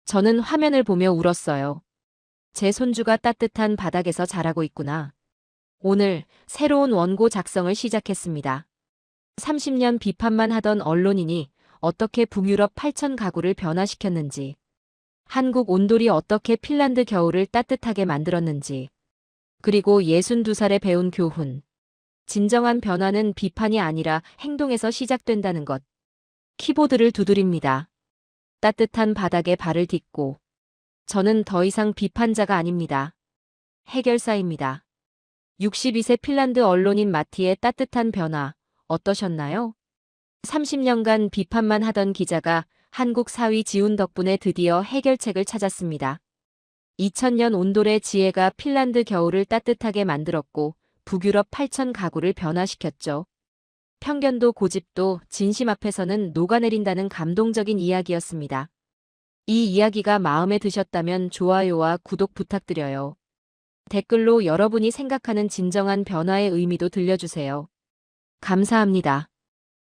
저는 화면을 보며 울었어요. 제 손주가 따뜻한 바닥에서 자라고 있구나. 오늘 새로운 원고 작성을 시작했습니다. 30년 비판만 하던 언론인이 어떻게 북유럽 8천 가구를 변화시켰는지, 한국 온돌이 어떻게 핀란드 겨울을 따뜻하게 만들었는지, 그리고 62살에 배운 교훈. 진정한 변화는 비판이 아니라 행동에서 시작된다는 것. 키보드를 두드립니다. 따뜻한 바닥에 발을 딛고. 저는 더 이상 비판자가 아닙니다. 해결사입니다. 62세 핀란드 언론인 마티의 따뜻한 변화, 어떠셨나요? 30년간 비판만 하던 기자가 한국 사위 지훈 덕분에 드디어 해결책을 찾았습니다. 2000년 온돌의 지혜가 핀란드 겨울을 따뜻하게 만들었고 북유럽 8천 가구를 변화시켰죠. 편견도 고집도 진심 앞에서는 녹아내린다는 감동적인 이야기였습니다. 이 이야기가 마음에 드셨다면 좋아요와 구독 부탁드려요. 댓글로 여러분이 생각하는 진정한 변화의 의미도 들려주세요. 감사합니다.